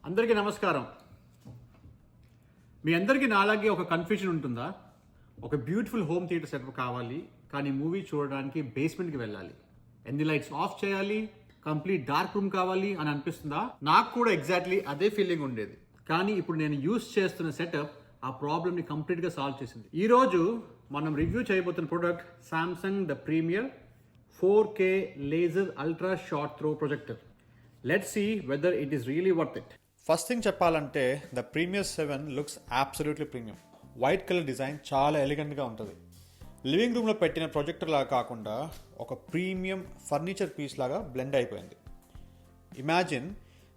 అందరికీ నమస్కారం. మీ అందరికీ నాలాగే ఒక కన్ఫ్యూజన్ ఉంటుందా? ఒక బ్యూటిఫుల్ హోమ్ థియేటర్ సెటప్ కావాలి, కానీ మూవీ చూడడానికి బేస్మెంట్కి వెళ్ళాలి, ఎన్ని లైట్స్ ఆఫ్ చేయాలి, కంప్లీట్ డార్క్ రూమ్ కావాలి అని అనిపిస్తుందా? నాకు కూడా ఎగ్జాక్ట్లీ అదే ఫీలింగ్ ఉండేది. కానీ ఇప్పుడు నేను యూస్ చేస్తున్న సెటప్ ఆ ప్రాబ్లమ్ని కంప్లీట్గా సాల్వ్ చేసింది. ఈరోజు మనం రివ్యూ చేయబోతున్న product Samsung the Premiere 4K laser ultra short throw projector. Let's see whether it is really worth it. First thing చెప్పాలంటే the Premiere 7 looks absolutely premium. White colour design చాలా ఎలిగెంట్గా ఉంటుంది. లివింగ్ రూమ్లో పెట్టిన ప్రొజెక్టర్ లాగా కాకుండా ఒక ప్రీమియం ఫర్నిచర్ పీస్ లాగా బ్లెండ్ అయిపోయింది. ఇమాజిన్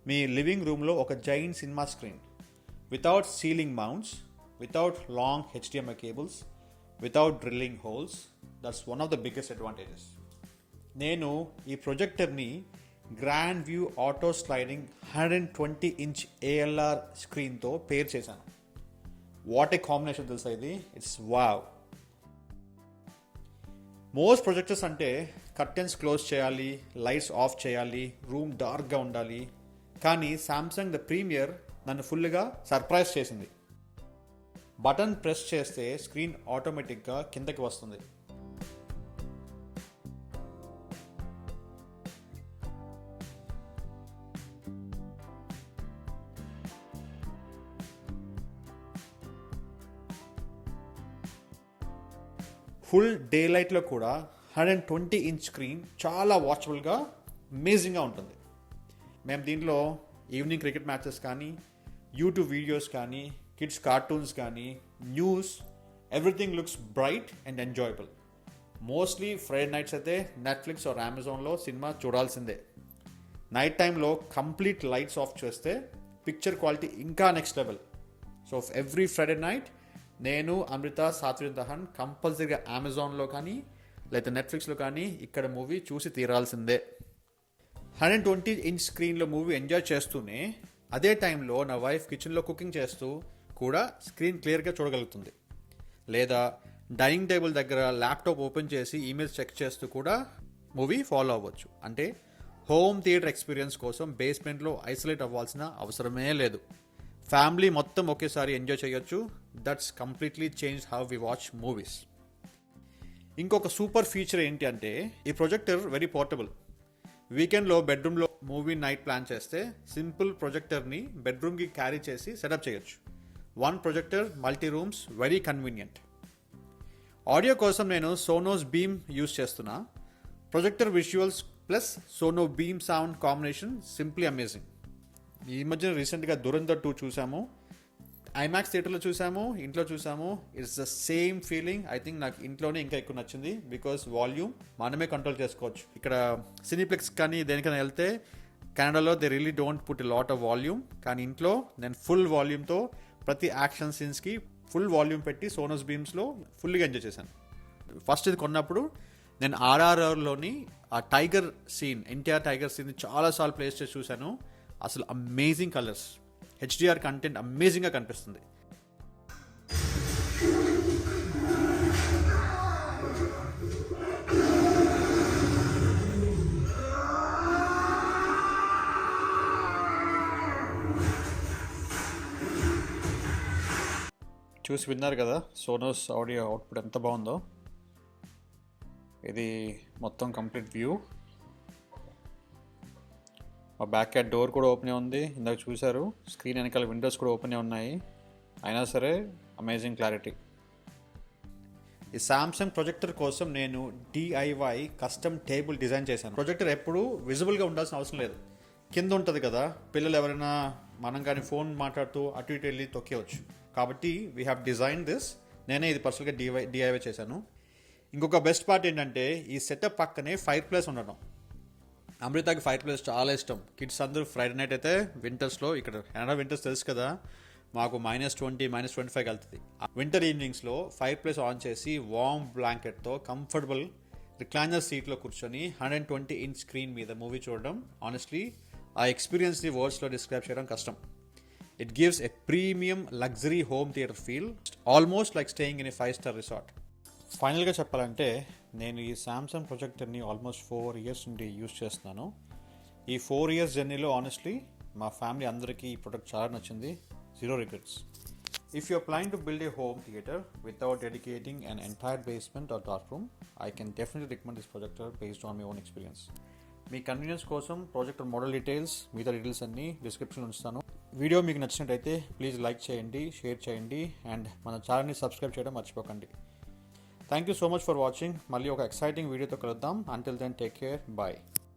మీ లివింగ్ రూమ్లో ఒక giant cinema screen, without ceiling mounts, without long HDMI cables, without drilling holes. That's one of the biggest advantages. నేను ఈ ప్రొజెక్టర్ని grand view auto sliding 120-inch ALR స్క్రీన్తో pair చేశాను. వాట్ ఏ కాంబినేషన్ తెలుసా ఇది, ఇట్స్ వావ్. మోస్ట్ ప్రొజెక్టర్స్ అంటే curtains close చేయాలి, lights off చేయాలి, రూమ్ డార్క్గా ఉండాలి. కానీ సామ్సంగ్ ద ప్రీమియర్ నన్ను ఫుల్గా సర్ప్రైజ్ చేసింది. బటన్ ప్రెస్ చేస్తే స్క్రీన్ ఆటోమేటిక్గా కిందకి వస్తుంది. ఫుల్ డే లైట్లో కూడా 120-inch స్క్రీన్ చాలా వాచబుల్గా, అమేజింగ్గా ఉంటుంది. మేము దీంట్లో ఈవినింగ్ క్రికెట్ మ్యాచెస్ కానీ, యూట్యూబ్ వీడియోస్ కానీ, కిడ్స్ కార్టూన్స్ కానీ, news, everything looks bright and enjoyable. Mostly Friday nights అయితే నెట్ఫ్లిక్స్ ఆర్ అమెజాన్లో సినిమా చూడాల్సిందే. నైట్ టైంలో కంప్లీట్ లైట్స్ ఆఫ్ చేస్తే పిక్చర్ క్వాలిటీ ఇంకా next level. So every Friday night నేను, అమృత, సాత్విక్ దహన్ కంపల్సరీగా అమెజాన్లో కానీ లేదా నెట్ఫ్లిక్స్లో కానీ ఇక్కడ మూవీ చూసి తీరాల్సిందే. 120-inch స్క్రీన్లో మూవీ ఎంజాయ్ చేస్తూనే అదే టైంలో నా వైఫ్ కిచెన్లో కుకింగ్ చేస్తూ కూడా స్క్రీన్ క్లియర్గా చూడగలుగుతుంది. లేదా డైనింగ్ టేబుల్ దగ్గర ల్యాప్టాప్ ఓపెన్ చేసి ఈమెయిల్స్ చెక్ చేస్తూ కూడా మూవీ ఫాలో అవ్వచ్చు. అంటే హోమ్ థియేటర్ ఎక్స్పీరియన్స్ కోసం బేస్మెంట్లో ఐసోలేట్ అవ్వాల్సిన అవసరమే లేదు. ఫ్యామిలీ మొత్తం ఒకేసారి ఎంజాయ్ చేయొచ్చు. That's completely change how we watch movies. ఇంకొక సూపర్ ఫీచర్ ఏంటి అంటే ఈ ప్రొజెక్టర్ వెరీ పోర్టబుల్. వీకెండ్లో బెడ్రూమ్లో మూవీ నైట్ ప్లాన్ చేస్తే సింపుల్ ప్రొజెక్టర్ని బెడ్రూమ్కి క్యారీ చేసి సెటప్ చేయొచ్చు. One projector, multi rooms, very convenient. Audio కోసం నేను సోనోస్ బీమ్ యూస్ చేస్తున్నా. Projector visuals plus Sonos beam sound combination simply amazing. ఈ మధ్యన రీసెంట్గా దురంధర్ 2 చూసాము. ఐమాక్స్ థియేటర్లో చూసాము, ఇంట్లో చూసాము. It's the same feeling. I think నాకు ఇంట్లోనే ఇంకా ఎక్కువ నచ్చింది. బికాస్ వాల్యూమ్ మనమే కంట్రోల్ చేసుకోవచ్చు. ఇక్కడ సినీప్లెక్స్ కానీ దేనికైనా వెళ్తే కెనడాలో they really don't put a lot of volume. కానీ ఇంట్లో నేను ఫుల్ వాల్యూమ్తో ప్రతి యాక్షన్ సీన్స్కి ఫుల్ వాల్యూమ్ పెట్టి సోనోస్ బీమ్స్లో ఫుల్గా ఎంజాయ్ చేశాను. ఫస్ట్ ఇది కొన్నప్పుడు నేను RRRలోని ఆ tiger scene, NTR tiger scene చాలాసార్లు ప్లేస్ చేసి చూశాను. అసలు అమేజింగ్ కలర్స్, HDR కంటెంట్ అమేజింగ్గా కనిపిస్తుంది. చూసి విన్నారు కదా సోనోస్ ఆడియో అవుట్పుట్ ఎంత బాగుందో. ఇది మొత్తం కంప్లీట్ వ్యూ. మా బ్యాక్ యాడ్ డోర్ కూడా ఓపెన్ ఉంది, ఇందాక చూశారు. స్క్రీన్ వెనకాల విండోస్ కూడా ఓపెన్ ఉన్నాయి. అయినా సరే అమేజింగ్ క్లారిటీ. ఈ సామ్సంగ్ ప్రొజెక్టర్ కోసం నేను DIY కస్టమ్ టేబుల్ డిజైన్ చేశాను. ప్రొజెక్టర్ ఎప్పుడు విజిబుల్గా ఉండాల్సిన అవసరం లేదు. కింద ఉంటుంది కదా, పిల్లలు ఎవరైనా మనం కానీ ఫోన్ మాట్లాడుతూ అటు ఇటు వెళ్ళి తొక్కేవచ్చు. కాబట్టి వీ హ్యావ్ డిజైన్ దిస్. నేనే ఇది పర్సనల్గా DIY చేశాను. ఇంకొక బెస్ట్ పార్ట్ ఏంటంటే ఈ సెటప్ పక్కనే ఫైర్ ప్లేస్ ఉండడం. అమృతకి ఫైర్ ప్లేస్ చాలా ఇష్టం. కిడ్స్ అందరూ ఫ్రైడే నైట్ అయితే వింటర్స్లో, ఇక్కడ కెనడా వింటర్స్ తెలుసు కదా, మాకు -20, -25 వెళ్తుంది. వింటర్ ఈవినింగ్స్లో ఫైర్ ప్లేస్ ఆన్ చేసి వార్మ్ బ్లాంకెట్తో కంఫర్టబుల్ రిక్లైనర్ సీట్లో కూర్చొని 120-inch స్క్రీన్ మీద మూవీ చూడడం, ఆనెస్ట్లీ ఆ ఎక్స్పీరియన్స్ని వర్డ్స్లో డిస్క్రైబ్ చేయడం కష్టం. It gives a premium luxury home theatre feel, almost like staying in a 5-star resort. ఫైనల్గా చెప్పాలంటే నేను ఈ సామ్సంగ్ ప్రొజెక్టర్ని ఆల్మోస్ట్ 4 years నుండి యూస్ చేస్తున్నాను. ఈ 4 years జర్నీలో ఆనెస్ట్లీ మా ఫ్యామిలీ అందరికీ ఈ ప్రొడక్ట్ చాలా నచ్చింది. Zero regrets. If you're planning to build a home theater without dedicating an entire basement or dark room, I can definitely recommend this projector based on my own experience. మీ convenience కోసం projector model details, మిగతా details అన్నీ డిస్క్రిప్షన్లో ఉంచుతాను. Video మీకు నచ్చినట్టయితే please like చేయండి, share చేయండి అండ్ మన ఛానల్ని సబ్స్క్రైబ్ చేయడం మర్చిపోకండి. Thank you so much for watching. మళ్ళీ ఒక ఎక్సైటింగ్ వీడియోతో కలుద్దాం. Until then take care. Bye.